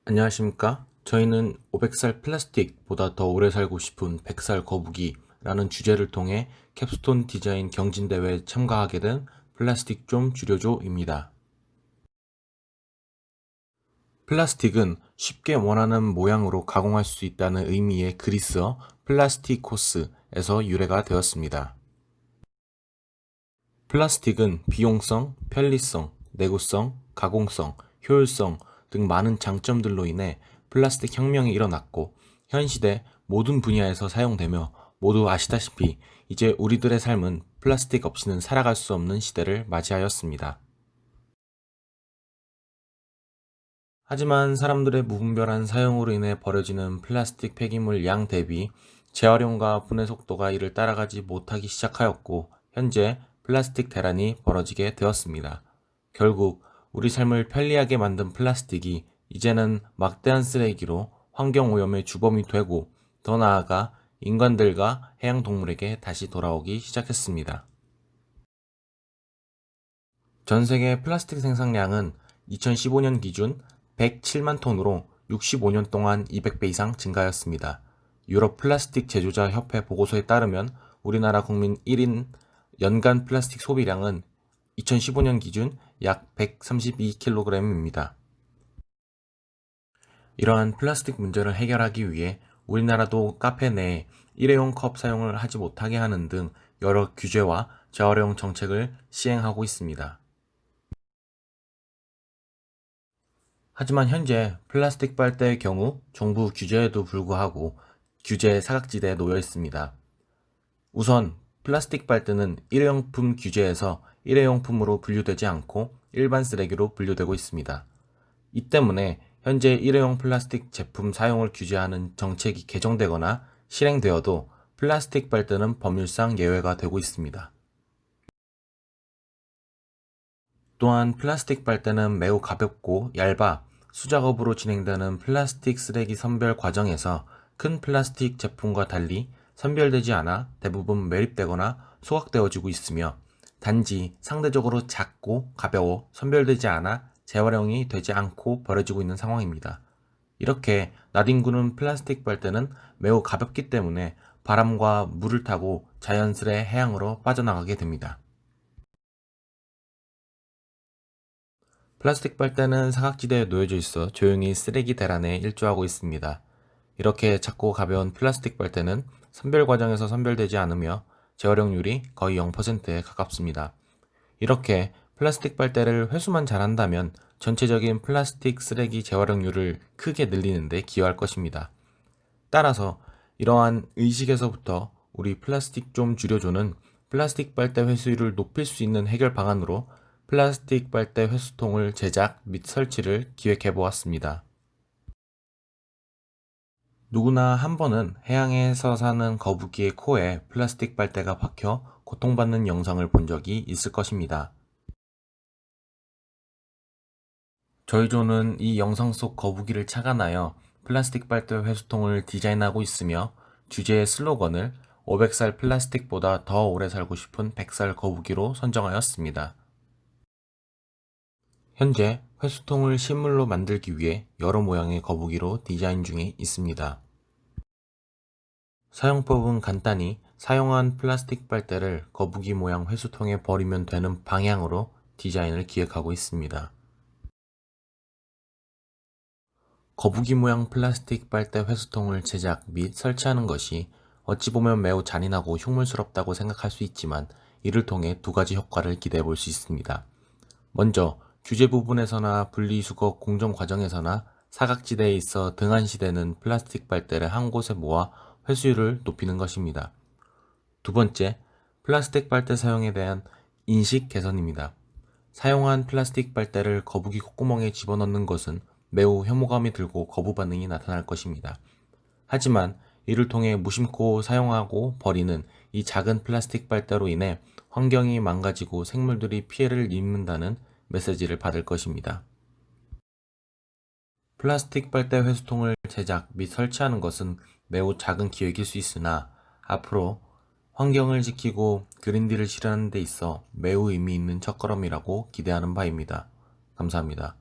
안녕하십니까? 저희는 500살 플라스틱보다 더 오래 살고 싶은 100살 거북이라는 주제를 통해 캡스톤 디자인 경진대회에 참가하게 된 플라스틱 좀 줄여줘입니다. 플라스틱은 쉽게 원하는 모양으로 가공할 수 있다는 의미의 그리스어 플라스티코스에서 유래가 되었습니다. 플라스틱은 비용성, 편리성, 내구성, 가공성, 효율성 등 많은 장점들로 인해 플라스틱 혁명이 일어났고 현 시대 모든 분야에서 사용되며 모두 아시다시피 이제 우리들의 삶은 플라스틱 없이는 살아갈 수 없는 시대를 맞이하였습니다. 하지만 사람들의 무분별한 사용으로 인해 버려지는 플라스틱 폐기물 양 대비 재활용과 분해 속도가 이를 따라가지 못하기 시작하였고 현재 플라스틱 대란이 벌어지게 되었습니다. 결국 우리 삶을 편리하게 만든 플라스틱이 이제는 막대한 쓰레기로 환경오염의 주범이 되고 더 나아가 인간들과 해양동물에게 다시 돌아오기 시작했습니다. 전 세계 플라스틱 생산량은 2015년 기준 107만 톤으로 65년 동안 200배 이상 증가하였습니다. 유럽 플라스틱 제조자 협회 보고서에 따르면 우리나라 국민 1인 연간 플라스틱 소비량은 2015년 기준 약 132kg입니다. 이러한 플라스틱 문제를 해결하기 위해 우리나라도 카페 내에 일회용 컵 사용을 하지 못하게 하는 등 여러 규제와 재활용 정책을 시행하고 있습니다. 하지만 현재 플라스틱 빨대의 경우 정부 규제에도 불구하고 규제 사각지대에 놓여 있습니다. 우선 플라스틱 빨대는 일회용품 규제에서 일회용품으로 분류되지 않고 일반 쓰레기로 분류되고 있습니다. 이 때문에 현재 일회용 플라스틱 제품 사용을 규제하는 정책이 개정되거나 실행되어도 플라스틱 빨대는 법률상 예외가 되고 있습니다. 또한 플라스틱 빨대는 매우 가볍고 얇아 수작업으로 진행되는 플라스틱 쓰레기 선별 과정에서 큰 플라스틱 제품과 달리 선별되지 않아 대부분 매립되거나 소각되어지고 있으며 단지 상대적으로 작고 가벼워 선별되지 않아 재활용이 되지 않고 버려지고 있는 상황입니다. 이렇게 나뒹구는 플라스틱 빨대는 매우 가볍기 때문에 바람과 물을 타고 자연스레 해양으로 빠져나가게 됩니다. 플라스틱 빨대는 사각지대에 놓여져 있어 조용히 쓰레기 대란에 일조하고 있습니다. 이렇게 작고 가벼운 플라스틱 빨대는 선별 과정에서 선별되지 않으며 재활용률이 거의 0%에 가깝습니다. 이렇게 플라스틱 빨대를 회수만 잘한다면 전체적인 플라스틱 쓰레기 재활용률을 크게 늘리는 데 기여할 것입니다. 따라서 이러한 의식에서부터 우리 플라스틱 좀 줄여줘는 플라스틱 빨대 회수율을 높일 수 있는 해결 방안으로 플라스틱 빨대 회수통을 제작 및 설치를 기획해 보았습니다. 누구나 한 번은 해양에서 사는 거북이의 코에 플라스틱 빨대가 박혀 고통받는 영상을 본 적이 있을 것입니다. 저희 조는 이 영상 속 거북이를 착안하여 플라스틱 빨대 회수통을 디자인하고 있으며 주제의 슬로건을 500살 플라스틱보다 더 오래 살고 싶은 100살 거북이로 선정하였습니다. 현재 회수통을 실물로 만들기 위해 여러 모양의 거북이로 디자인 중에 있습니다. 사용법은 간단히 사용한 플라스틱 빨대를 거북이 모양 회수통에 버리면 되는 방향으로 디자인을 기획하고 있습니다. 거북이 모양 플라스틱 빨대 회수통을 제작 및 설치하는 것이 어찌 보면 매우 잔인하고 흉물스럽다고 생각할 수 있지만 이를 통해 두 가지 효과를 기대해 볼 수 있습니다. 먼저 규제 부분에서나 분리수거 공정 과정에서나 사각지대에 있어 등한시되는 플라스틱 빨대를 한 곳에 모아 회수율을 높이는 것입니다. 두 번째, 플라스틱 빨대 사용에 대한 인식 개선입니다. 사용한 플라스틱 빨대를 거북이 콧구멍에 집어넣는 것은 매우 혐오감이 들고 거부 반응이 나타날 것입니다. 하지만 이를 통해 무심코 사용하고 버리는 이 작은 플라스틱 빨대로 인해 환경이 망가지고 생물들이 피해를 입는다는 메시지를 받을 것입니다. 플라스틱 빨대 회수통을 제작 및 설치하는 것은 매우 작은 기획일 수 있으나 앞으로 환경을 지키고 그린딜을 실현하는 데 있어 매우 의미 있는 첫걸음이라고 기대하는 바입니다. 감사합니다.